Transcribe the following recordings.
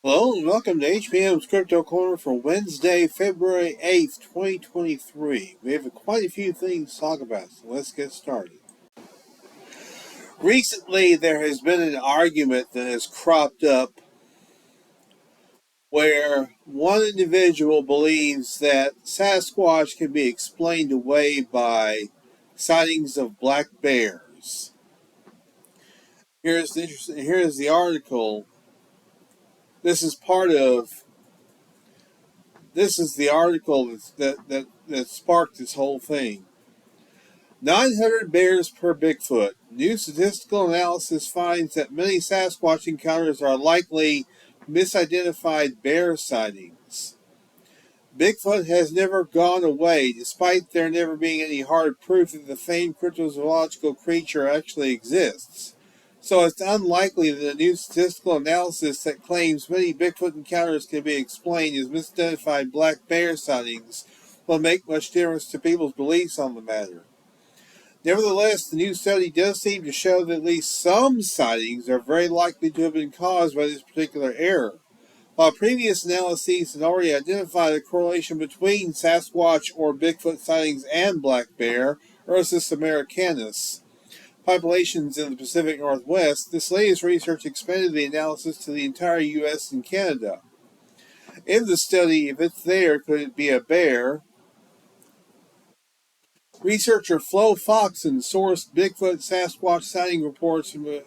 Hello and welcome to HBM's Crypto-Corner for Wednesday, February 8th, 2023. We have quite a few things to talk about, so let's get started. Recently, there has been an argument that has cropped up where one individual believes that Sasquatch can be explained away by sightings of black bears. Here's the article. This is the article that sparked this whole thing. 900 bears per Bigfoot. New statistical analysis finds that many Sasquatch encounters are likely misidentified bear sightings. Bigfoot has never gone away, despite there never being any hard proof that the famed cryptozoological creature actually exists. So it's unlikely that a new statistical analysis that claims many Bigfoot encounters can be explained as misidentified black bear sightings will make much difference to people's beliefs on the matter. Nevertheless, the new study does seem to show that at least some sightings are very likely to have been caused by this particular error. While previous analyses had already identified a correlation between Sasquatch or Bigfoot sightings and black bear, Ursus americanus, populations in the Pacific Northwest, this latest research expanded the analysis to the entire U.S. and Canada. In the study, if it's there, could it be a bear? Researcher Flo Foxon sourced Bigfoot Sasquatch sighting reports from a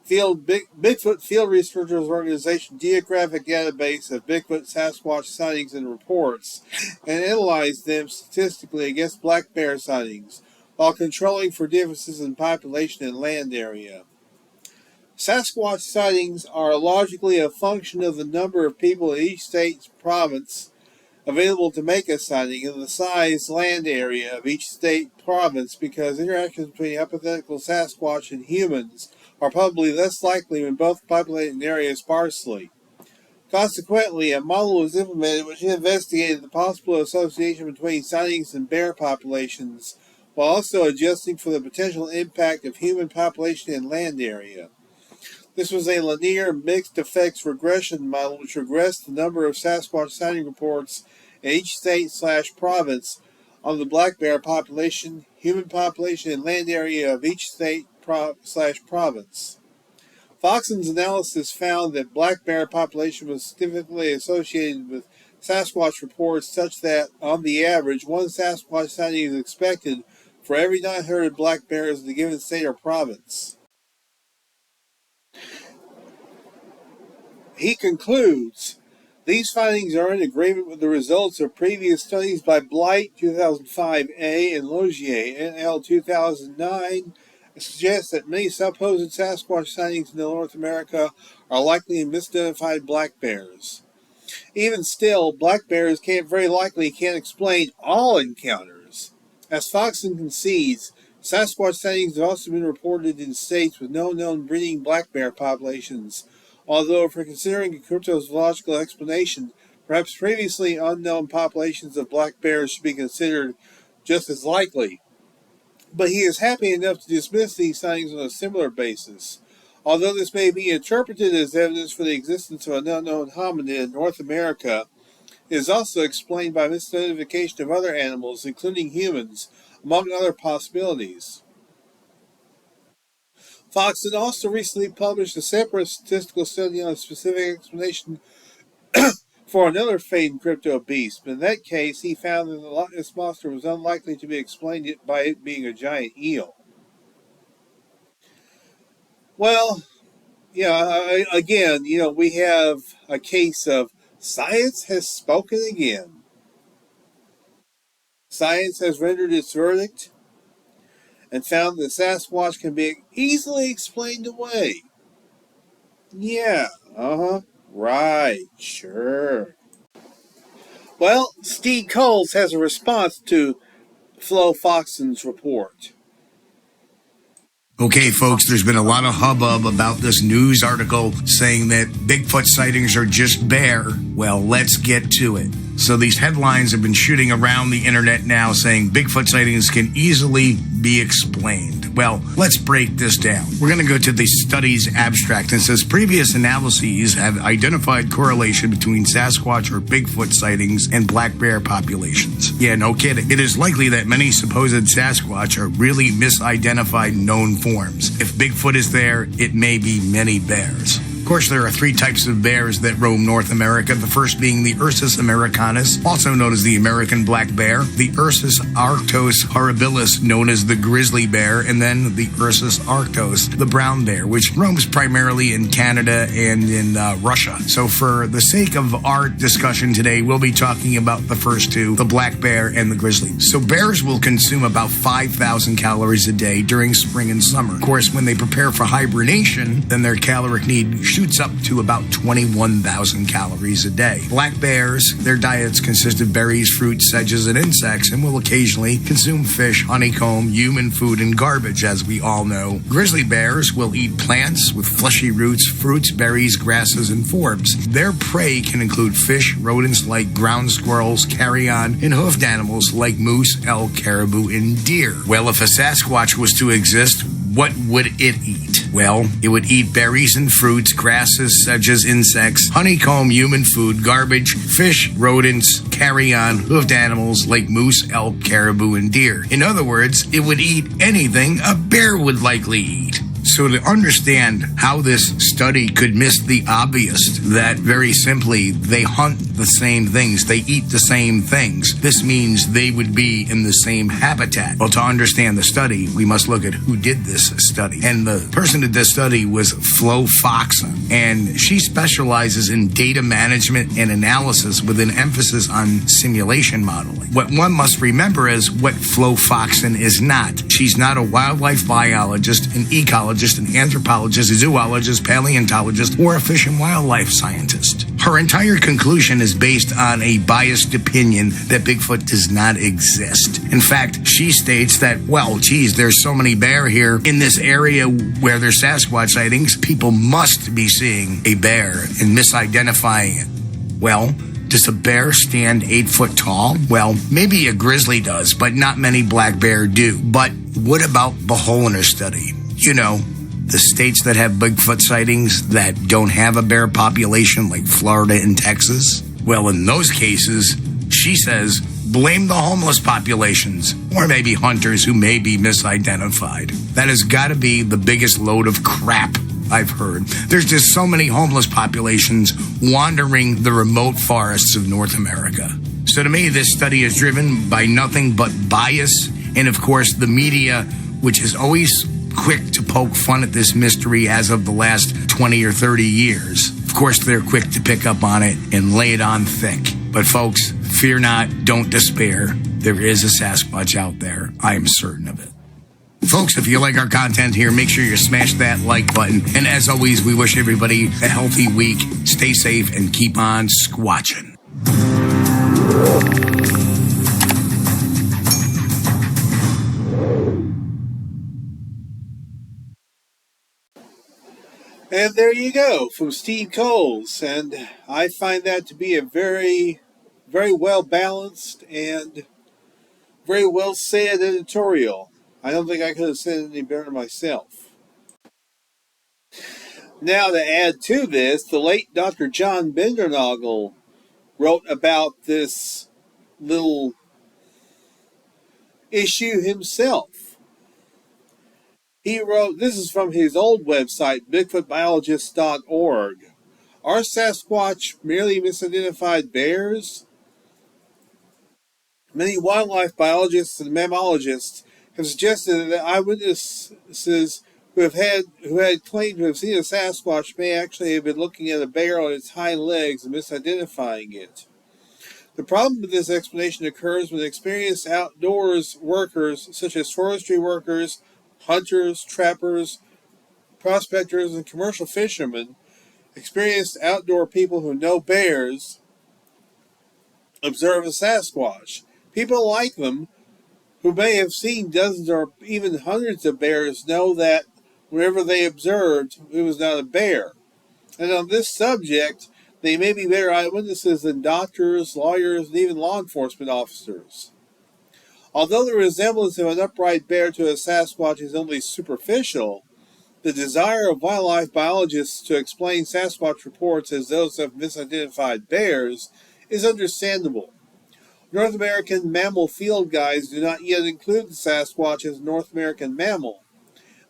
Bigfoot Field Researchers Organization geographic database of Bigfoot Sasquatch sightings and reports, and analyzed them statistically against black bear sightings, while controlling for differences in population and land area. Sasquatch sightings are logically a function of the number of people in each state's province available to make a sighting and the size land area of each state province, because interactions between hypothetical Sasquatch and humans are probably less likely when both populate an area sparsely. Consequently, a model was implemented which investigated the possible association between sightings and bear populations, while also adjusting for the potential impact of human population and land area. This was a linear mixed effects regression model which regressed the number of Sasquatch sighting reports in each state/province on the black bear population, human population, and land area of each state/province. Foxon's analysis found that black bear population was significantly associated with Sasquatch reports, such that, on the average, one Sasquatch sighting is expected for every 900 black bears in a given state or province. He concludes, these findings are in agreement with the results of previous studies by Blight 2005A and Logier NL 2009, and suggests that many supposed Sasquatch sightings in North America are likely misidentified black bears. Even still, black bears can't explain all encounters. As Foxon concedes, Sasquatch sightings have also been reported in states with no known breeding black bear populations, although if we're considering a cryptozoological explanation, perhaps previously unknown populations of black bears should be considered just as likely. But he is happy enough to dismiss these sightings on a similar basis. Although this may be interpreted as evidence for the existence of an unknown hominid in North America, it is also explained by misidentification of other animals, including humans, among other possibilities. Foxon also recently published a separate statistical study on a specific explanation for another famed crypto beast, but in that case he found that the Loch Ness Monster was unlikely to be explained by it being a giant eel. Well, again, we have a case of science has spoken again. Science has rendered its verdict and found that Sasquatch can be easily explained away. Yeah, right, sure. Well, Steve Coles has a response to Flo Foxon's report. Okay, folks, there's been a lot of hubbub about this news article saying that Bigfoot sightings are just bear. Well, let's get to it. So these headlines have been shooting around the internet now saying Bigfoot sightings can easily be explained. Well, let's break this down. We're going to go to the study's abstract, and it says previous analyses have identified correlation between Sasquatch or Bigfoot sightings and black bear populations. Yeah, no kidding. It is likely that many supposed Sasquatch are really misidentified known forms. If Bigfoot is there, it may be many bears. Of course, there are three types of bears that roam North America, the first being the Ursus americanus, also known as the American black bear, the Ursus arctos horribilis, known as the grizzly bear, and then the Ursus arctos, the brown bear, which roams primarily in Canada and in Russia. So for the sake of our discussion today, we'll be talking about the first two, the black bear and the grizzly. So bears will consume about 5,000 calories a day during spring and summer. Of course, when they prepare for hibernation, then their caloric need shoots up to about 21,000 calories a day. Black bears, their diets consist of berries, fruits, sedges, and insects, and will occasionally consume fish, honeycomb, human food, and garbage, as we all know. Grizzly bears will eat plants with fleshy roots, fruits, berries, grasses, and forbs. Their prey can include fish, rodents like ground squirrels, carrion, and hoofed animals like moose, elk, caribou, and deer. Well, if a Sasquatch was to exist, what would it eat? Well, it would eat berries and fruits, grasses, sedges, insects, honeycomb, human food, garbage, fish, rodents, carrion, hoofed animals like moose, elk, caribou, and deer. In other words, it would eat anything a bear would likely eat. So to understand how this study could miss the obvious, that very simply, they hunt the same things, they eat the same things. This means they would be in the same habitat. Well, to understand the study, we must look at who did this study. And the person who did this study was Flo Foxon, and she specializes in data management and analysis with an emphasis on simulation modeling. What one must remember is what Flo Foxon is not. She's not a wildlife biologist, an ecologist, an anthropologist, a zoologist, paleontologist, or a fish and wildlife scientist. Her entire conclusion is based on a biased opinion that Bigfoot does not exist. In fact, she states that, well, geez, there's so many bear here in this area where there's Sasquatch sightings, people must be seeing a bear and misidentifying it. Well, does a bear stand 8 foot tall? Well, maybe a grizzly does, but not many black bear do. But what about the Holiner study? You know, the states that have Bigfoot sightings that don't have a bear population, like Florida and Texas. Well, in those cases, she says, blame the homeless populations, or maybe hunters who may be misidentified. That has got to be the biggest load of crap I've heard. There's just so many homeless populations wandering the remote forests of North America. So to me, this study is driven by nothing but bias, and of course, the media, which is always quick to poke fun at this mystery as of the last 20 or 30 years. Of course, they're quick to pick up on it and lay it on thick. But folks, fear not, don't despair. There is a Sasquatch out there. I am certain of it. Folks, if you like our content here, make sure you smash that like button. And as always, we wish everybody a healthy week. Stay safe and keep on squatching. And there you go, from Steve Coles. And I find that to be a very, very well balanced and very well said editorial. I don't think I could have said it any better myself. Now, to add to this, the late Dr. John Bindernagel wrote about this little issue himself. He wrote, this is from his old website, BigfootBiologist.org. Are Sasquatch merely misidentified bears? Many wildlife biologists and mammalogists have suggested that eyewitnesses who had claimed to have seen a Sasquatch may actually have been looking at a bear on its hind legs and misidentifying it. The problem with this explanation occurs when experienced outdoors workers, such as forestry workers, hunters, trappers, prospectors, and commercial fishermen, experienced outdoor people who know bears, observe a Sasquatch. People like them, who may have seen dozens or even hundreds of bears, know that whenever they observed, it was not a bear. And on this subject, they may be better eyewitnesses than doctors, lawyers, and even law enforcement officers. Although the resemblance of an upright bear to a Sasquatch is only superficial, the desire of wildlife biologists to explain Sasquatch reports as those of misidentified bears is understandable. North American mammal field guides do not yet include the Sasquatch as a North American mammal.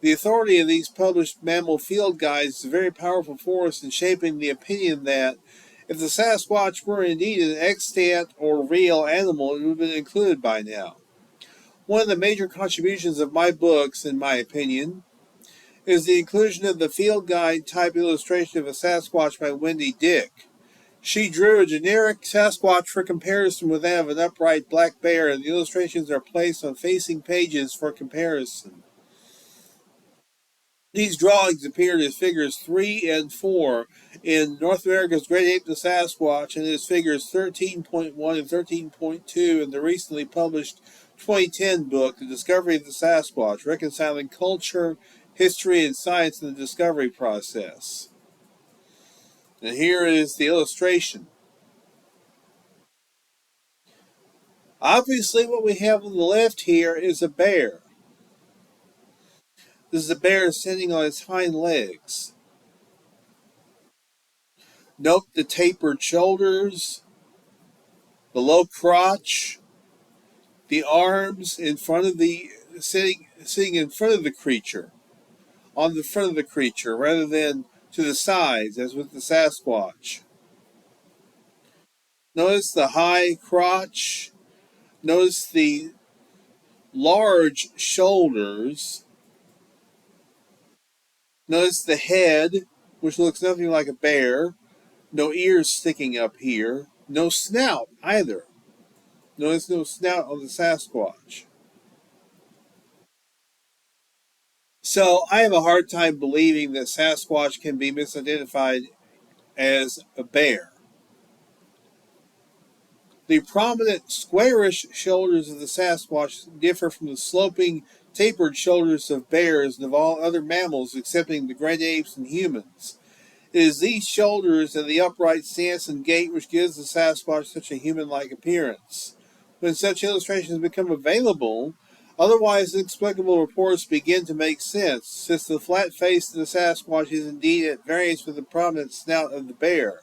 The authority of these published mammal field guides is a very powerful force in shaping the opinion that if the Sasquatch were indeed an extant or real animal, it would have been included by now. One of the major contributions of my books, in my opinion, is the inclusion of the field guide type illustration of a Sasquatch by Wendy Dick. She drew a generic Sasquatch for comparison with that of an upright black bear, and the illustrations are placed on facing pages for comparison. These drawings appeared as figures 3 and 4 in North America's Great Ape the Sasquatch, and as figures 13.1 and 13.2 in the recently published 2010 book, The Discovery of the Sasquatch, Reconciling Culture, History, and Science in the Discovery Process. And here is the illustration. Obviously, what we have on the left here is a bear. This is a bear sitting on its hind legs. Note the tapered shoulders, the low crotch, the arms in front of the sitting in front of the creature, on the front of the creature, rather than to the sides, as with the Sasquatch. Notice the high crotch. Notice the large shoulders. Notice the head, which looks nothing like a bear. No ears sticking up here. No snout either. Notice no snout on the Sasquatch. So I have a hard time believing that Sasquatch can be misidentified as a bear. The prominent squarish shoulders of the Sasquatch differ from the sloping, tapered shoulders of bears and of all other mammals excepting the great apes and humans. It is these shoulders and the upright stance and gait which gives the Sasquatch such a human-like appearance. When such illustrations become available, otherwise inexplicable reports begin to make sense, since the flat face of the Sasquatch is indeed at variance with the prominent snout of the bear.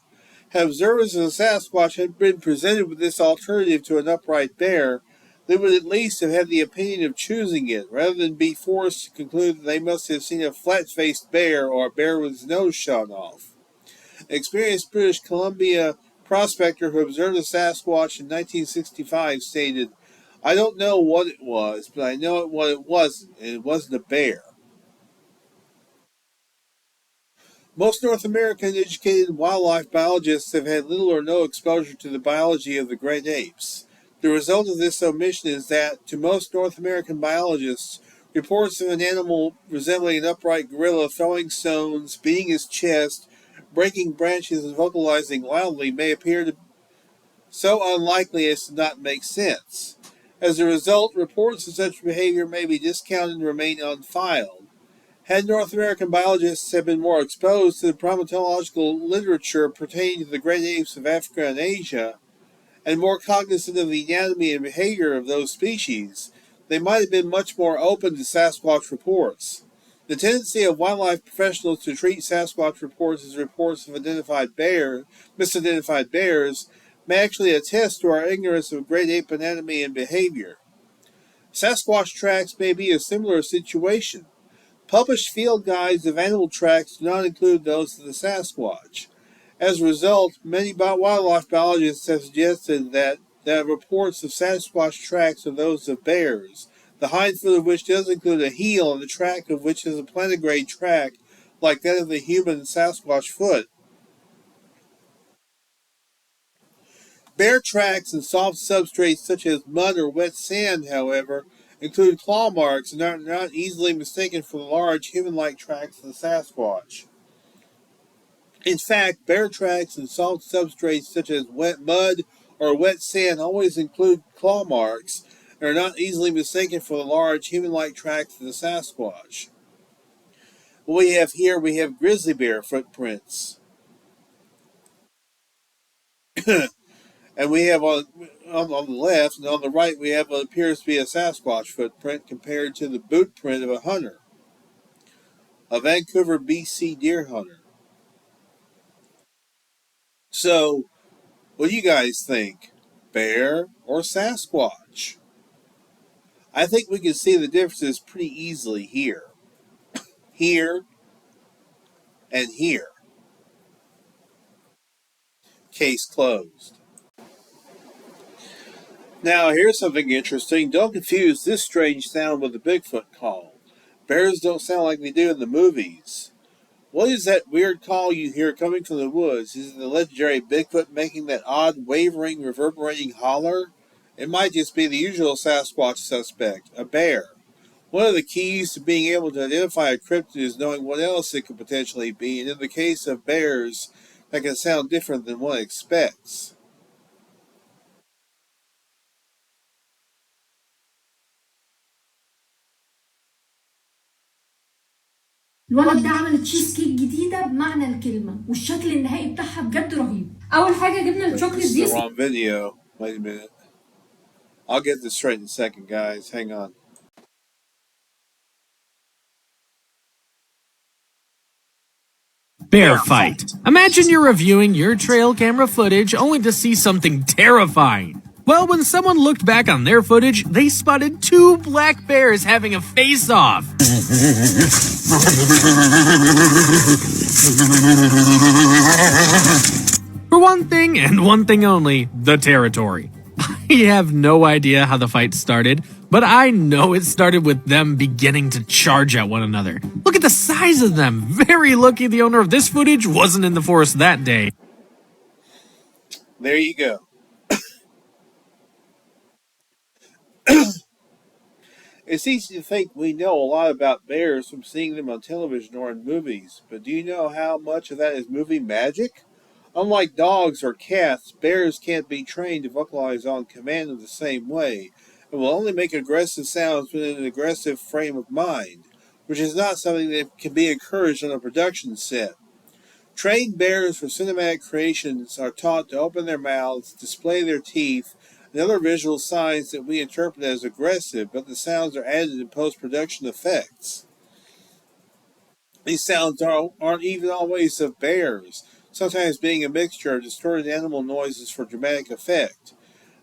Had observers of the Sasquatch had been presented with this alternative to an upright bear, they would at least have had the opinion of choosing it, rather than be forced to conclude that they must have seen a flat-faced bear or a bear with his nose shot off. An experienced British Columbia prospector who observed the Sasquatch in 1965 stated, "I don't know what it was, but I know what it wasn't, and it wasn't a bear." Most North American educated wildlife biologists have had little or no exposure to the biology of the great apes. The result of this omission is that, to most North American biologists, reports of an animal resembling an upright gorilla throwing stones, beating his chest, breaking branches, and vocalizing loudly may appear to so unlikely as to not make sense. As a result, reports of such behavior may be discounted and remain unfiled. Had North American biologists have been more exposed to the primatological literature pertaining to the great apes of Africa and Asia, and more cognizant of the anatomy and behavior of those species, they might have been much more open to Sasquatch reports. The tendency of wildlife professionals to treat Sasquatch reports as reports of misidentified bears may actually attest to our ignorance of great ape anatomy and behavior. Sasquatch tracks may be a similar situation. Published field guides of animal tracks do not include those of the Sasquatch. As a result, many wildlife biologists have suggested that reports of Sasquatch tracks are those of bears, the hind foot of which does include a heel and the track of which is a plantigrade track like that of the human Sasquatch foot. Bear tracks in soft substrates such as mud or wet sand, however, include claw marks and are not easily mistaken for the large human-like tracks of the Sasquatch. In fact, bear tracks in soft substrates such as wet mud or wet sand always include claw marks and are not easily mistaken for the large human-like tracks of the Sasquatch. What we have here, we have grizzly bear footprints. And we have on the left, and on the right we have what appears to be a Sasquatch footprint compared to the boot print of a hunter, a Vancouver, BC deer hunter. So, what do you guys think? Bear or Sasquatch? I think we can see the differences pretty easily here. Here and here. Case closed. Now, here's something interesting. Don't confuse this strange sound with the Bigfoot call. Bears don't sound like they do in the movies. What is that weird call you hear coming from the woods? Is it the legendary Bigfoot making that odd, wavering, reverberating holler? It might just be the usual Sasquatch suspect, a bear. One of the keys to being able to identify a cryptid is knowing what else it could potentially be, and in the case of bears, that can sound different than one expects. الولد ده عمل تشيز كيك جديده بمعنى الكلمه والشكل النهائي بتاعها بجد رهيب. اول حاجه جبنا الشوكليت دي. This is the wrong video. Wait a minute. I'll get this straight in a second, guys. Hang on. Bear fight. Imagine you're reviewing your trail camera footage only to see something terrifying. Well, when someone looked back on their footage, they spotted two black bears having a face-off. For one thing, and one thing only, the territory. I have no idea how the fight started, but I know it started with them beginning to charge at one another. Look at the size of them. Very lucky the owner of this footage wasn't in the forest that day. There you go. It's easy to think we know a lot about bears from seeing them on television or in movies, but do you know how much of that is movie magic? Unlike dogs or cats, bears can't be trained to vocalize on command in the same way, and will only make aggressive sounds within an aggressive frame of mind, which is not something that can be encouraged on a production set. Trained bears for cinematic creations are taught to open their mouths, display their teeth, and other visual signs that we interpret as aggressive, but the sounds are added in post-production effects. These sounds aren't even always of bears, sometimes being a mixture of distorted animal noises for dramatic effect.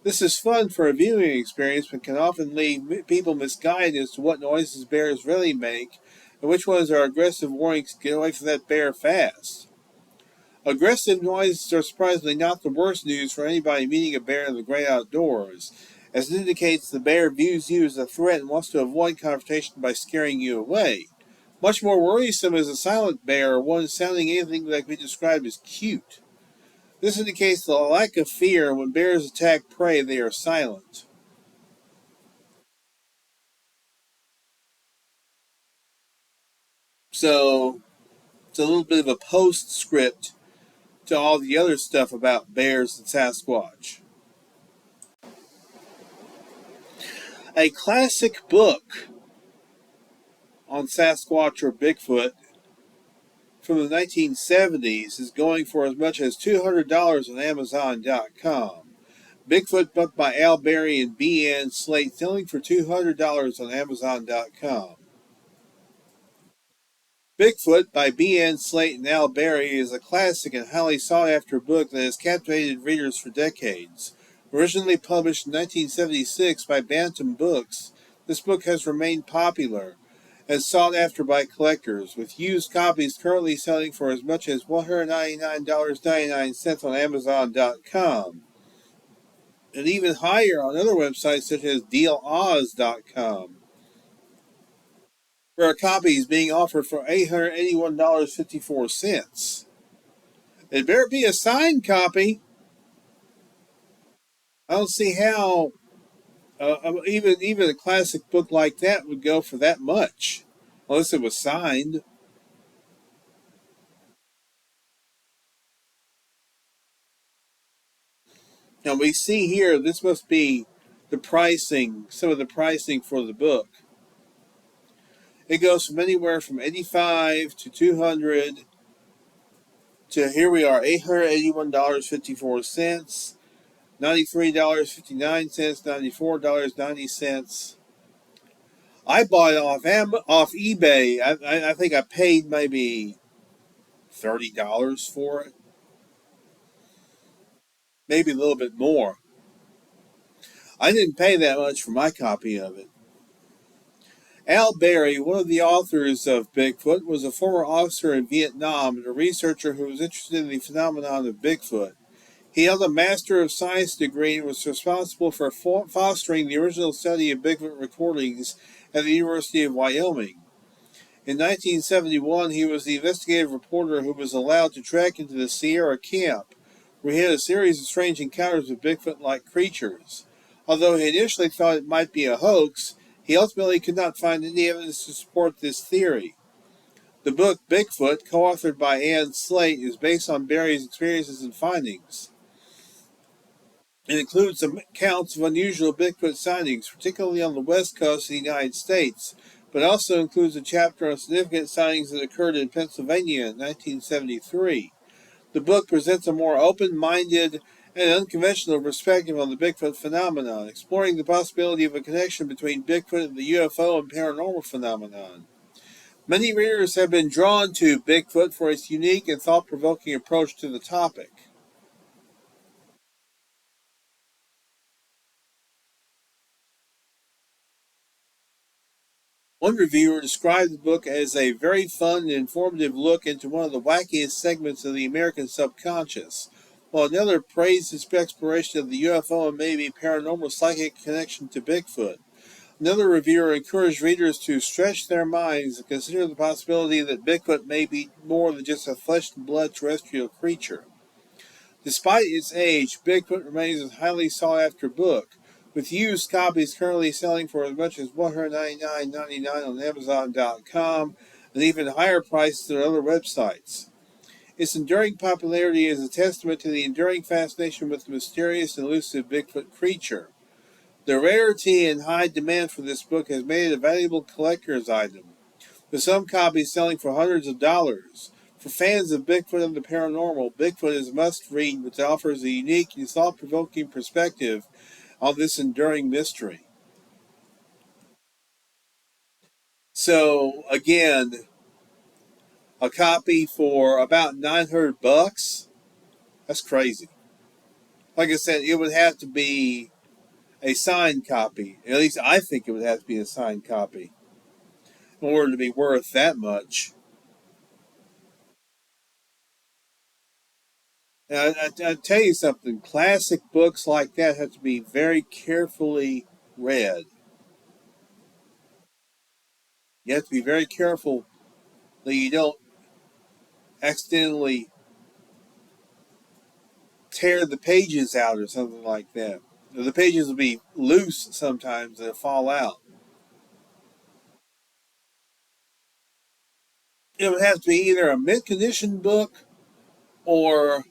This is fun for a viewing experience, but can often leave people misguided as to what noises bears really make, and which ones are aggressive warnings to get away from that bear fast. Aggressive noises are surprisingly not the worst news for anybody meeting a bear in the great outdoors, as it indicates the bear views you as a threat and wants to avoid confrontation by scaring you away. Much more worrisome is a silent bear, or one sounding anything that can be described as cute. This indicates the lack of fear, and when bears attack prey, they are silent. So, it's a little bit of a postscript to all the other stuff about bears and Sasquatch. A classic book on Sasquatch or Bigfoot from the 1970s is going for as much as $200 on Amazon.com. Bigfoot book by Al Berry and B.N. Slate selling for $200 on Amazon.com. Bigfoot by B.N. Slate and Al Berry is a classic and highly sought-after book that has captivated readers for decades. Originally published in 1976 by Bantam Books, this book has remained popular and sought after by collectors, with used copies currently selling for as much as $199.99 on Amazon.com, and even higher on other websites such as DealOz.com, where a copy is being offered for $881.54. It better be a signed copy. I don't see how even a classic book like that would go for that much, unless it was signed. Now we see here, this must be the pricing, some of the pricing for the book. It goes from anywhere from $85 to $200 to, here we are, $881.54. $93.59, $94.90. I bought it off eBay. I think I paid maybe $30 for it, maybe a little bit more. I didn't pay that much for my copy of it. Al Berry, one of the authors of Bigfoot, was a former officer in Vietnam and a researcher who was interested in the phenomenon of Bigfoot. He held a Master of Science degree and was responsible for fostering the original study of Bigfoot recordings at the University of Wyoming. In 1971, he was the investigative reporter who was allowed to trek into the Sierra Camp, where he had a series of strange encounters with Bigfoot-like creatures. Although he initially thought it might be a hoax, he ultimately could not find any evidence to support this theory. The book Bigfoot, co-authored by Ann Slate, is based on Berry's experiences and findings. It includes accounts of unusual Bigfoot sightings, particularly on the west coast of the United States, but also includes a chapter on significant sightings that occurred in Pennsylvania in 1973. The book presents a more open-minded and unconventional perspective on the Bigfoot phenomenon, exploring the possibility of a connection between Bigfoot and the UFO and paranormal phenomenon. Many readers have been drawn to Bigfoot for its unique and thought-provoking approach to the topic. One reviewer described the book as a very fun and informative look into one of the wackiest segments of the American subconscious, while another praised its exploration of the UFO and maybe paranormal psychic connection to Bigfoot. Another reviewer encouraged readers to stretch their minds and consider the possibility that Bigfoot may be more than just a flesh and blood terrestrial creature. Despite its age, Bigfoot remains a highly sought-after book, with used copies currently selling for as much as $199.99 on Amazon.com and even higher prices than other websites. Its enduring popularity is a testament to the enduring fascination with the mysterious and elusive Bigfoot creature. The rarity and high demand for this book has made it a valuable collector's item, with some copies selling for hundreds of dollars. For fans of Bigfoot and the paranormal, Bigfoot is a must-read, which offers a unique and thought-provoking perspective on this enduring mystery. So, again, a copy for about $900? That's crazy. Like I said, it would have to be a signed copy. At least I think it would have to be a signed copy in order to be worth that much. And I tell you something, classic books like that have to be very carefully read. You have to be very careful that you don't accidentally tear the pages out or something like that. The pages will be loose sometimes and fall out. It would have to be either a mint condition book or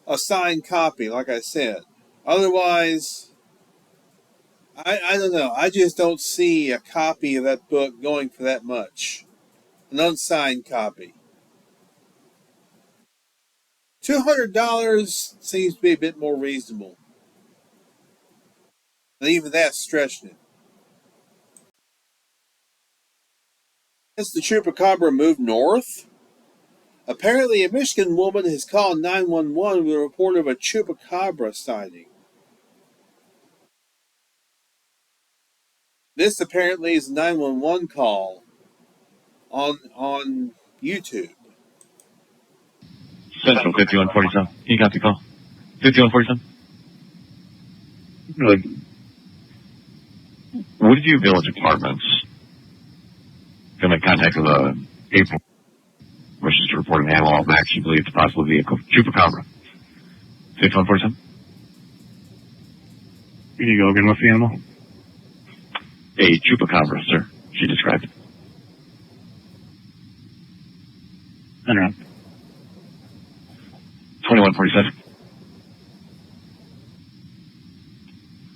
a signed copy, like I said. Otherwise, I don't know. I just don't see a copy of that book going for that much. An unsigned copy. $200 seems to be a bit more reasonable. And even that's stretching it. Has the Chupacabra moved north? Apparently, a Michigan woman has called 911 with a report of a Chupacabra sighting. This apparently is a 911 call on YouTube. Central 5147. You got the call. 5147. Like, Woodview Village Apartments going to contact April wishes to report an animal of action believed to possibly be a chupacabra. 5147. Here you go again. What's the animal? A chupacabra, sir. She described it. Turn around. 2147.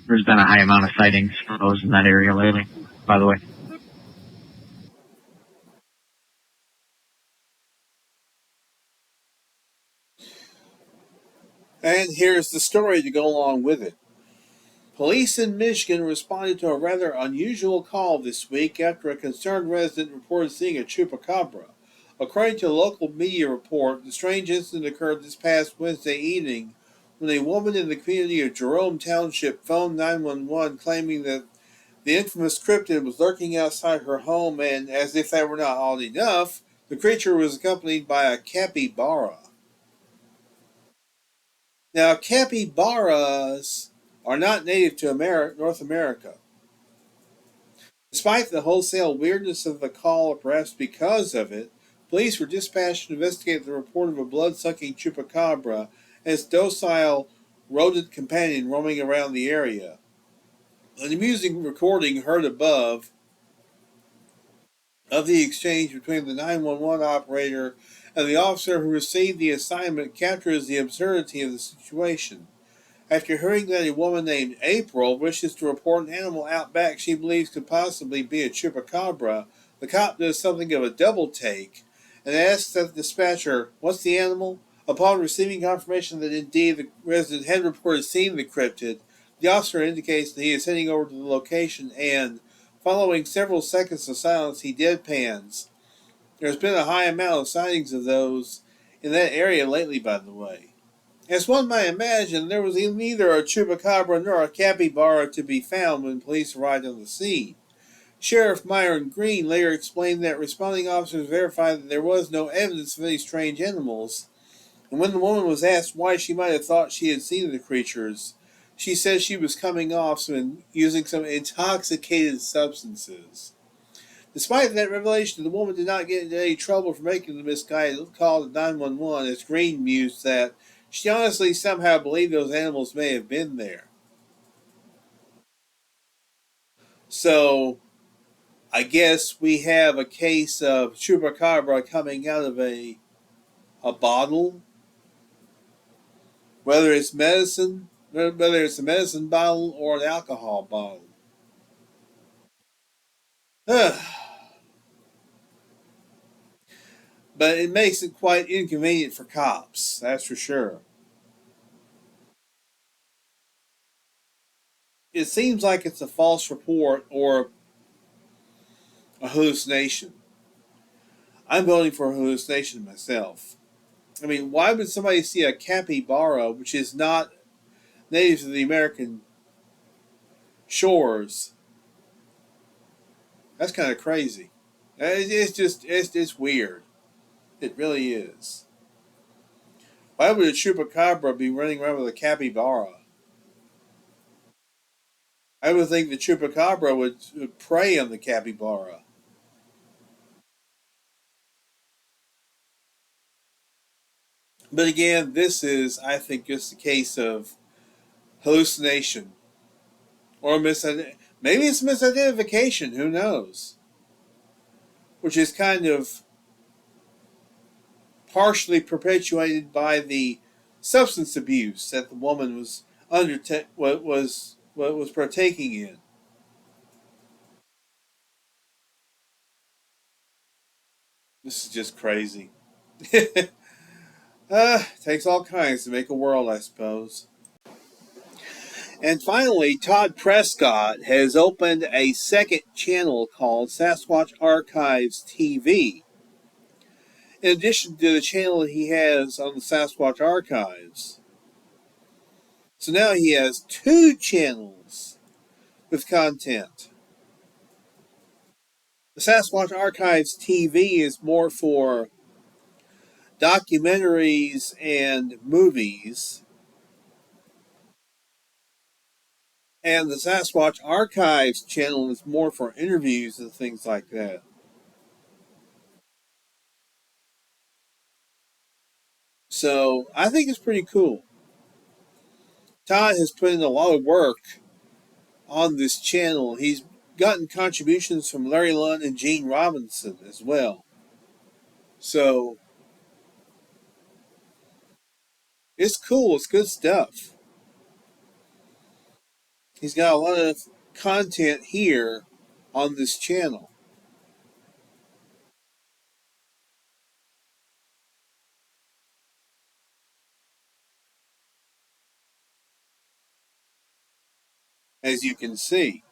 There's been a high amount of sightings for those in that area lately, by the way. And here's the story to go along with it. Police in Michigan responded to a rather unusual call this week after a concerned resident reported seeing a chupacabra. According to a local media report, the strange incident occurred this past Wednesday evening when a woman in the community of Jerome Township phoned 911 claiming that the infamous cryptid was lurking outside her home, and, as if that were not odd enough, the creature was accompanied by a capybara. Now, capybaras are not native to North America. Despite the wholesale weirdness of the call, or perhaps because of it, police were dispatched to investigate the report of a blood-sucking chupacabra and its docile rodent companion roaming around the area. An amusing recording heard above of the exchange between the 911 operator and the officer who received the assignment captures the absurdity of the situation. After hearing that a woman named April wishes to report an animal out back she believes could possibly be a chupacabra, the cop does something of a double take and asks the dispatcher, "What's the animal?" Upon receiving confirmation that indeed the resident had reported seeing the cryptid, the officer indicates that he is heading over to the location and, following several seconds of silence, he deadpans. There's been a high amount of sightings of those in that area lately, by the way. As one might imagine, there was neither a chupacabra nor a capybara to be found when police arrived on the scene. Sheriff Myron Green later explained that responding officers verified that there was no evidence of any strange animals, and when the woman was asked why she might have thought she had seen the creatures, she said she was coming off using some intoxicated substances. Despite that revelation, the woman did not get into any trouble for making the misguided call to 911, as Green mused that she honestly somehow believed those animals may have been there. So, I guess we have a case of chupacabra coming out of a bottle, whether it's medicine, whether it's a medicine bottle or an alcohol bottle. But it makes it quite inconvenient for cops, that's for sure. It seems like it's a false report or a hallucination. I'm voting for a hallucination myself. I mean, why would somebody see a capybara, which is not native to the American shores? That's kind of crazy. It's weird. It really is. Why would a chupacabra be running around with a capybara? I would think the chupacabra would prey on the capybara. But again, this is, I think, just a case of hallucination or maybe it's misidentification. Who knows? Which is kind of partially perpetuated by the substance abuse that the woman was was partaking in. This is just crazy. Takes all kinds to make a world, I suppose. And finally, Todd Prescott has opened a second channel called Sasquatch Archives TV. In addition to the channel he has on the Sasquatch Archives. So now he has two channels with content. The Sasquatch Archives TV is more for documentaries and movies. And the Sasquatch Archives channel is more for interviews and things like that. So I think it's pretty cool. Todd has put in a lot of work on this channel. He's gotten contributions from Larry Lund and Gene Robinson as well. So it's cool. It's good stuff. He's got a lot of content here on this channel. as you can see.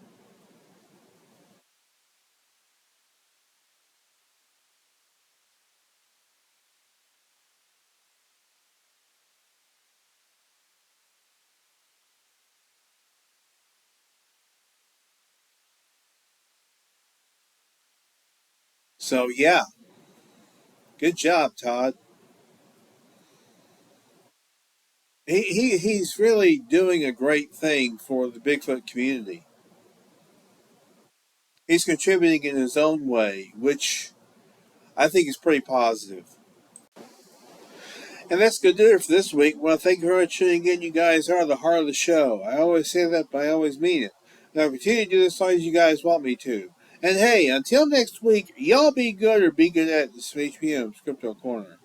So yeah, good job, Todd. He's really doing a great thing for the Bigfoot community. He's contributing in his own way, which I think is pretty positive. And that's going to do it for this week. Well, thank you for tuning in. You guys are the heart of the show. I always say that, but I always mean it. And I'll continue to do this as long as you guys want me to. And hey, until next week, y'all be good or be good at this HBM's Crypto Corner.